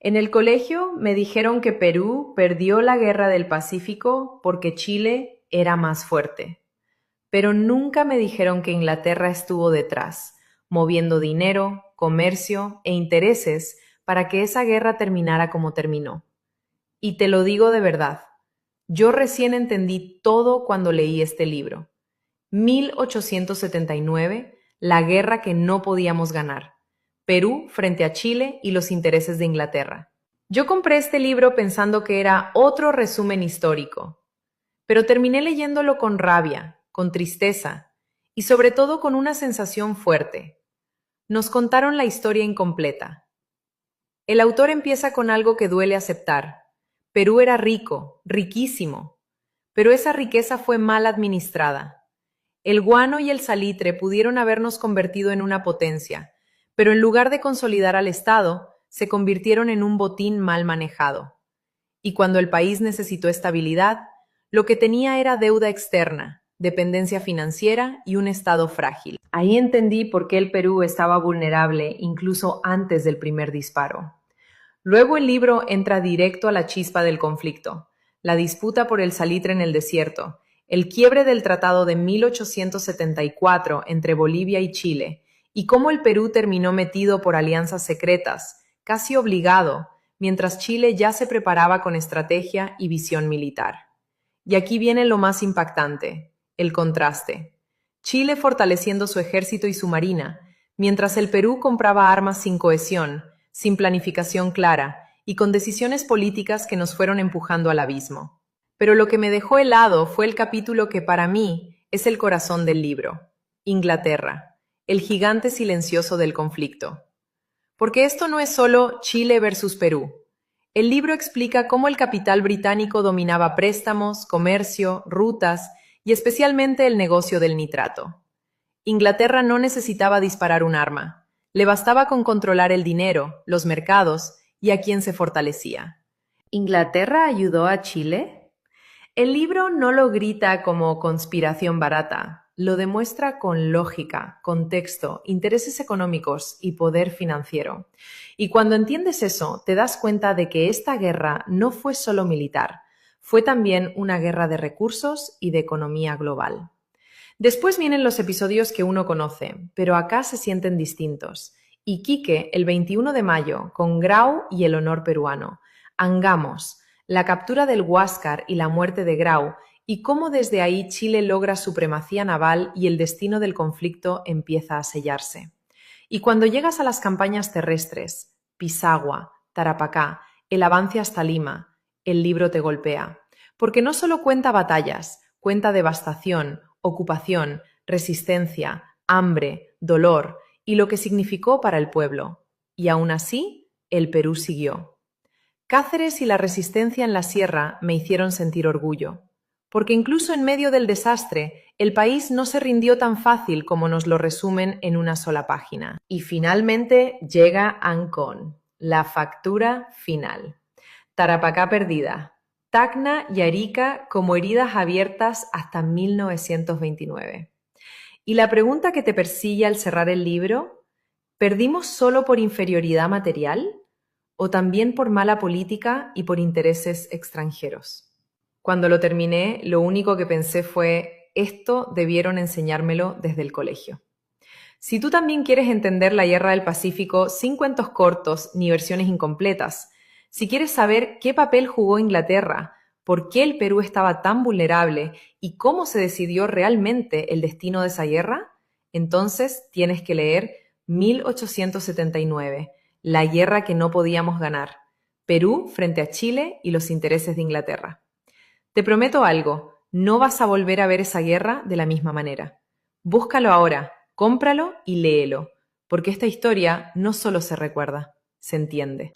En el colegio me dijeron que Perú perdió la guerra del Pacífico porque Chile era más fuerte, pero nunca me dijeron que Inglaterra estuvo detrás, moviendo dinero, comercio e intereses para que esa guerra terminara como terminó. Y te lo digo de verdad, yo recién entendí todo cuando leí este libro. 1879, la guerra que no podíamos ganar. Perú frente a Chile y los intereses de Inglaterra. Yo compré este libro pensando que era otro resumen histórico, pero terminé leyéndolo con rabia, con tristeza y sobre todo con una sensación fuerte. Nos contaron la historia incompleta. El autor empieza con algo que duele aceptar. Perú era rico, riquísimo, pero esa riqueza fue mal administrada. El guano y el salitre pudieron habernos convertido en una potencia, pero en lugar de consolidar al Estado, se convirtieron en un botín mal manejado. Y cuando el país necesitó estabilidad, lo que tenía era deuda externa, dependencia financiera y un Estado frágil. Ahí entendí por qué el Perú estaba vulnerable incluso antes del primer disparo. Luego el libro entra directo a la chispa del conflicto, la disputa por el salitre en el desierto, el quiebre del Tratado de 1874 entre Bolivia y Chile, y cómo el Perú terminó metido por alianzas secretas, casi obligado, mientras Chile ya se preparaba con estrategia y visión militar. Y aquí viene lo más impactante, el contraste. Chile fortaleciendo su ejército y su marina, mientras el Perú compraba armas sin cohesión, sin planificación clara y con decisiones políticas que nos fueron empujando al abismo. Pero lo que me dejó helado fue el capítulo que para mí es el corazón del libro, Inglaterra, el gigante silencioso del conflicto. Porque esto no es solo Chile versus Perú. El libro explica cómo el capital británico dominaba préstamos, comercio, rutas y especialmente el negocio del nitrato. Inglaterra no necesitaba disparar un arma. Le bastaba con controlar el dinero, los mercados y a quien se fortalecía. ¿Inglaterra ayudó a Chile? El libro no lo grita como conspiración barata, lo demuestra con lógica, contexto, intereses económicos y poder financiero. Y cuando entiendes eso, te das cuenta de que esta guerra no fue solo militar, fue también una guerra de recursos y de economía global. Después vienen los episodios que uno conoce, pero acá se sienten distintos. Iquique, el 21 de mayo, con Grau y el honor peruano. Angamos, la captura del Huáscar y la muerte de Grau, y cómo desde ahí Chile logra supremacía naval y el destino del conflicto empieza a sellarse. Y cuando llegas a las campañas terrestres, Pisagua, Tarapacá, el avance hasta Lima, el libro te golpea. Porque no solo cuenta batallas, cuenta devastación, ocupación, resistencia, hambre, dolor y lo que significó para el pueblo. Y aún así, el Perú siguió. Cáceres y la resistencia en la sierra me hicieron sentir orgullo, porque incluso en medio del desastre, el país no se rindió tan fácil como nos lo resumen en una sola página. Y finalmente llega Ancón, la factura final. Tarapacá perdida. Tacna y Arica como heridas abiertas hasta 1929. Y la pregunta que te persigue al cerrar el libro, ¿perdimos solo por inferioridad material o también por mala política y por intereses extranjeros? Cuando lo terminé, lo único que pensé fue, esto debieron enseñármelo desde el colegio. Si tú también quieres entender la Guerra del Pacífico sin cuentos cortos ni versiones incompletas, si quieres saber qué papel jugó Inglaterra, por qué el Perú estaba tan vulnerable y cómo se decidió realmente el destino de esa guerra, entonces tienes que leer 1879, la guerra que no podíamos ganar, Perú frente a Chile y los intereses de Inglaterra. Te prometo algo, no vas a volver a ver esa guerra de la misma manera. Búscalo ahora, cómpralo y léelo, porque esta historia no solo se recuerda, se entiende.